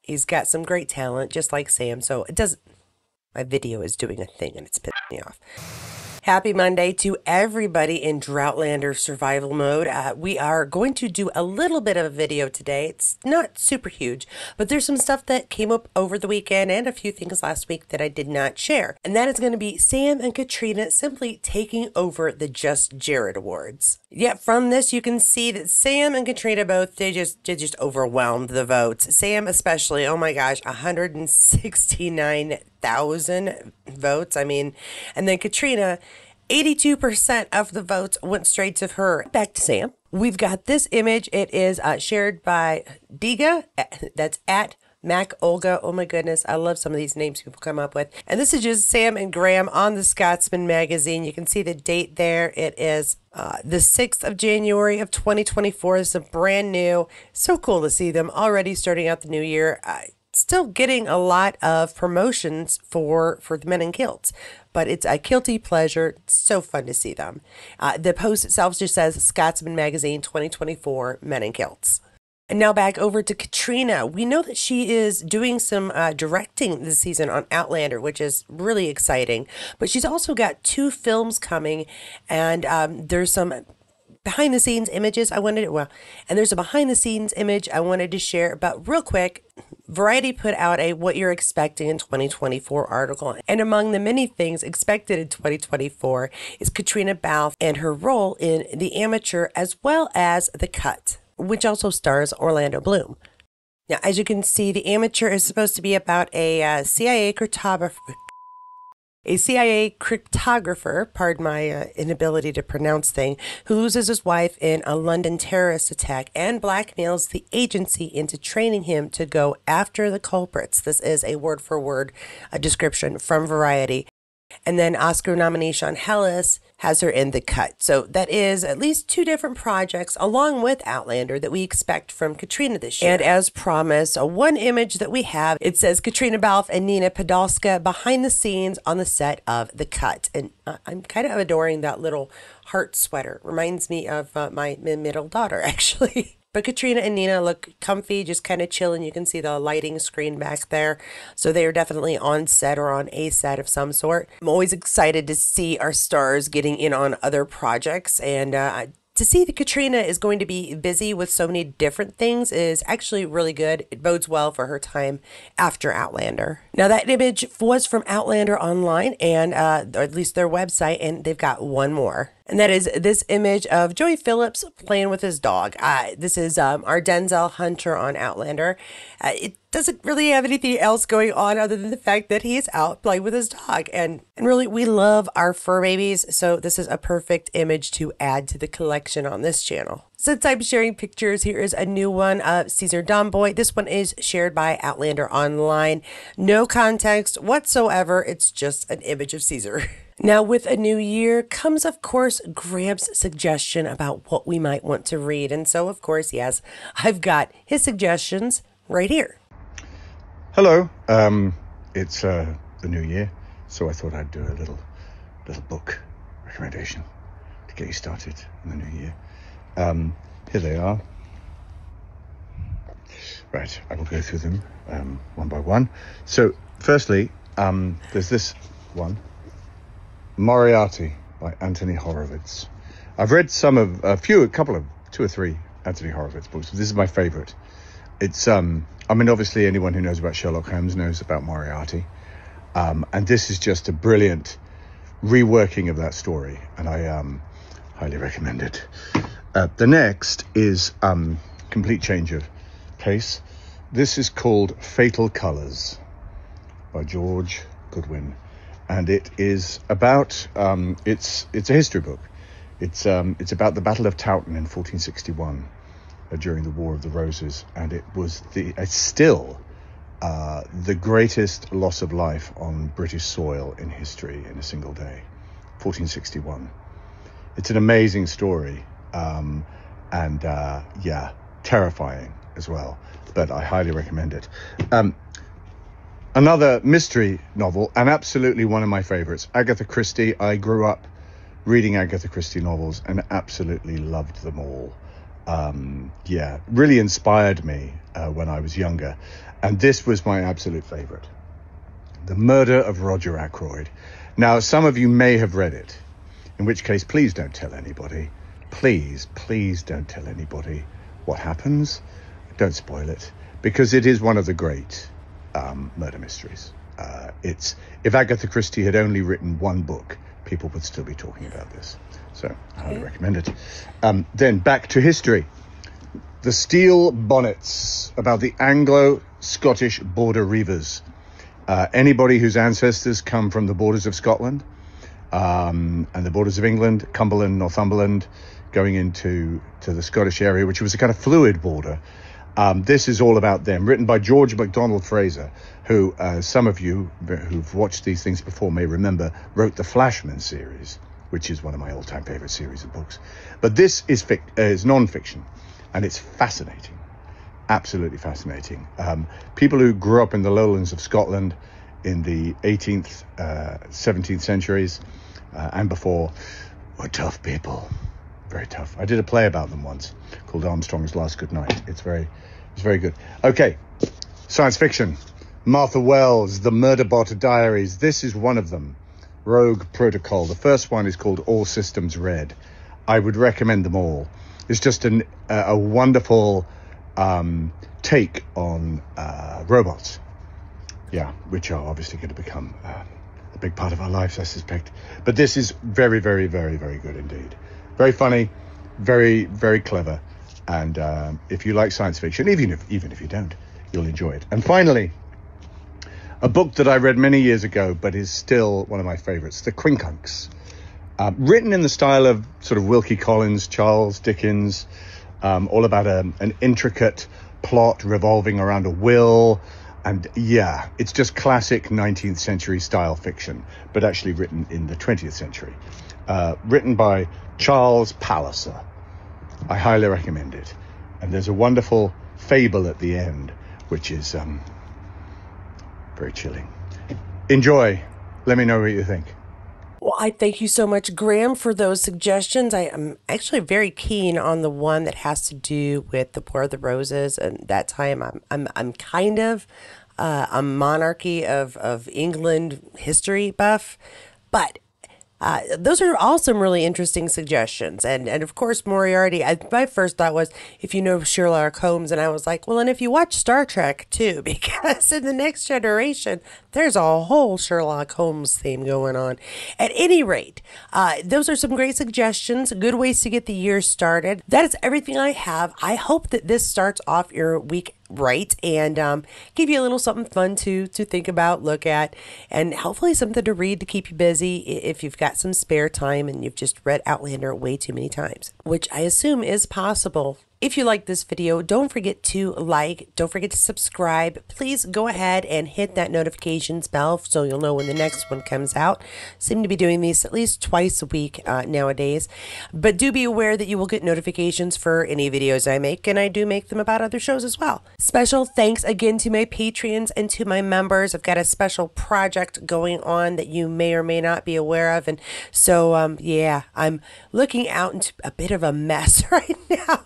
He's got some great talent, just like Sam. So it doesn't. My video is doing a thing and it's pissing me off. Happy Monday to everybody in Droughtlander survival mode. We are going to do a little bit of a video today. It's not super huge, but there's some stuff that came up over the weekend and a few things last week that I did not share. And that is going to be Sam and Caitriona simply taking over the Just Jared Awards. Yet from this, you can see that Sam and Caitriona both, they just overwhelmed the votes. Sam especially, oh my gosh, 169,000 votes. I mean, and then Caitriona, 82% of the votes went straight to her. Back to Sam. We've got this image. It is shared by Diga. That's at Mac Olga. Oh my goodness. I love some of these names people come up with. And this is just Sam and Graham on the Scotsman magazine. You can see the date there. It is the 6th of January of 2024. This is a brand new. So cool to see them already starting out the new year. Still getting a lot of promotions for the men in kilts, but it's a kilty pleasure. It's so fun to see them. The post itself just says Scotsman Magazine 2024 Men in Kilts. And now back over to Caitriona. We know that she is doing some directing this season on Outlander, which is really exciting, but she's also got 2 films coming, and there's some behind the scenes images and there's a behind the scenes image I wanted to share. But real quick, Variety put out a what you're expecting in 2024 article, and among the many things expected in 2024 is Caitriona Balfe and her role in The Amateur, as well as The Cut, which also stars Orlando Bloom. Now, as you can see, The Amateur is supposed to be about a CIA cryptographer, pardon my inability to pronounce thing, who loses his wife in a London terrorist attack and blackmails the agency into training him to go after the culprits. This is a word-for-word description from Variety. And then Oscar nominee Sean Hellis has her in The Cut. So that is at least 2 different projects along with Outlander that we expect from Caitriona this year. And as promised, one image that we have, it says Caitriona Balfe and Nina Podolska behind the scenes on the set of The Cut. And I'm kind of adoring that little heart sweater. Reminds me of my middle daughter, actually. But Caitriona and Nina look comfy, just kind of chilling. You can see the lighting screen back there. So they are definitely on set or on a set of some sort. I'm always excited to see our stars getting in on other projects. And to see that Caitriona is going to be busy with so many different things is actually really good. It bodes well for her time after Outlander. Now, that image was from Outlander Online, and or at least their website, and they've got one more. And that is this image of Joey Phillips playing with his dog. This is our Denzel Hunter on Outlander. It doesn't really have anything else going on other than the fact that he is out playing with his dog. And really, we love our fur babies, so this is a perfect image to add to the collection on this channel. Since I'm sharing pictures, here is a new one of Cesar Domboy. This one is shared by Outlander Online. No context whatsoever. It's just an image of Cesar. Now, with a new year comes, of course, Graham's suggestion about what we might want to read. And so, of course, yes, I've got his suggestions right here. Hello. It's the new year, so I thought I'd do a little book recommendation to get you started in the new year. Here they are. Right, I will go through them one by one. So, firstly, there's this one, Moriarty by Anthony Horowitz. I've read a couple of 2 or 3 Anthony Horowitz books. This is my favorite. It's I mean, obviously anyone who knows about Sherlock Holmes knows about Moriarty, and this is just a brilliant reworking of that story, and I highly recommend it. The next is complete change of pace. This is called Fatal Colours by George Goodwin, and it is about it's a history book. It's about the Battle of Towton in 1461 during the War of the Roses, and it's still the greatest loss of life on British soil in history in a single day. 1461. It's an amazing story, and terrifying as well, but I highly recommend it. Another mystery novel, and absolutely one of my favorites, Agatha Christie. I grew up reading Agatha Christie novels and absolutely loved them all. Really inspired me when I was younger. And this was my absolute favorite. The Murder of Roger Ackroyd. Now, some of you may have read it, in which case, please don't tell anybody. Please, please don't tell anybody what happens. Don't spoil it, because it is one of the great murder mysteries. If Agatha Christie had only written one book, people would still be talking about this. So I highly recommend it. Then back to history. The Steel Bonnets, about the Anglo-Scottish border reivers. Anybody whose ancestors come from the borders of Scotland and the borders of England, Cumberland, Northumberland, going into the Scottish area, which was a kind of fluid border. This is all about them, written by George MacDonald Fraser, who some of you who've watched these things before may remember wrote the Flashman series, which is one of my all-time favorite series of books. But this is non-fiction, and it's fascinating, absolutely fascinating. People who grew up in the lowlands of Scotland in the 18th, 17th centuries and before were tough people, very tough. I did a play about them once called Armstrong's Last Good Night. It's very good. Okay, science fiction. Martha Wells, The Murderbot Diaries. This is one of them. Rogue Protocol. The first one is called All Systems Red. I would recommend them all. It's just a wonderful take on robots. Yeah, which are obviously going to become a big part of our lives, I suspect. But this is very, very, very, very good indeed. Very funny, very, very clever. And if you like science fiction, even if you don't, you'll enjoy it. And finally, a book that I read many years ago, but is still one of my favorites, The Quincunx. Written in the style of sort of Wilkie Collins, Charles Dickens, all about an intricate plot revolving around a will. And yeah, it's just classic 19th century style fiction, but actually written in the 20th century. Written by Charles Palliser. I highly recommend it. And there's a wonderful fable at the end, which is very chilling. Enjoy. Let me know what you think. Well, I thank you so much, Graham, for those suggestions. I am actually very keen on the one that has to do with the War of the Roses, and that time I'm kind of a monarchy of England history buff, but those are all some really interesting suggestions. And of course, Moriarty, my first thought was, if you know Sherlock Holmes, and I was like, well, and if you watch Star Trek too, because in the Next Generation, there's a whole Sherlock Holmes theme going on. At any rate, those are some great suggestions, good ways to get the year started. That is everything I have. I hope that this starts off your week right and give you a little something fun to think about, look at, and hopefully something to read to keep you busy if you've got some spare time and you've just read Outlander way too many times, which I assume is possible. If you like this video, don't forget to like, don't forget to subscribe. Please go ahead and hit that notifications bell so you'll know when the next one comes out. Seem to be doing these at least twice a week nowadays. But do be aware that you will get notifications for any videos I make, and I do make them about other shows as well. Special thanks again to my Patreons and to my members. I've got a special project going on that you may or may not be aware of. And so, yeah, I'm looking out into a bit of a mess right now.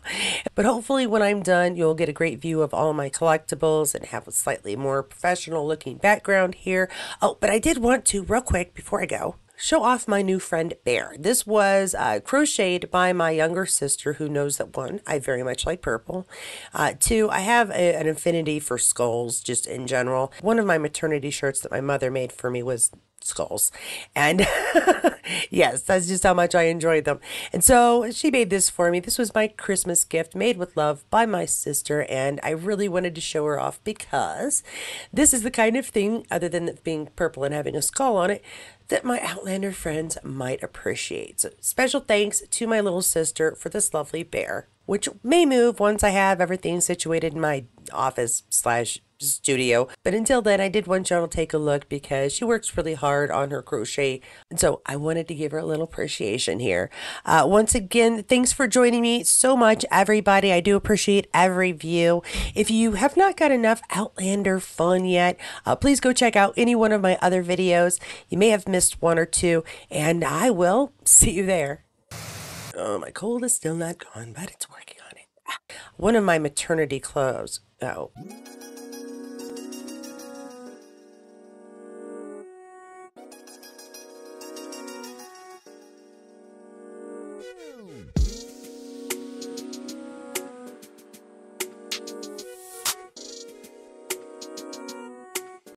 But hopefully when I'm done, you'll get a great view of all my collectibles and have a slightly more professional looking background here. Oh, but I did want to, real quick before I go, show off my new friend Bear. This was crocheted by my younger sister, who knows that one, I very much like purple. Two, I have an affinity for skulls just in general. One of my maternity shirts that my mother made for me was skulls, and yes, that's just how much I enjoyed them. And so she made this for me. This was my Christmas gift, made with love by my sister, and I really wanted to show her off because this is the kind of thing, other than it being purple and having a skull on it, that my Outlander friends might appreciate. So special thanks to my little sister for this lovely bear, which may move once I have everything situated in my office / studio. But until then, I did want y'all to take a look because she works really hard on her crochet. And so I wanted to give her a little appreciation here. Once again, thanks for joining me so much, everybody. I do appreciate every view. If you have not got enough Outlander fun yet, please go check out any one of my other videos. You may have missed one or two, and I will see you there. Oh, my cold is still not gone, but it's working on it. One of my maternity clothes. Oh.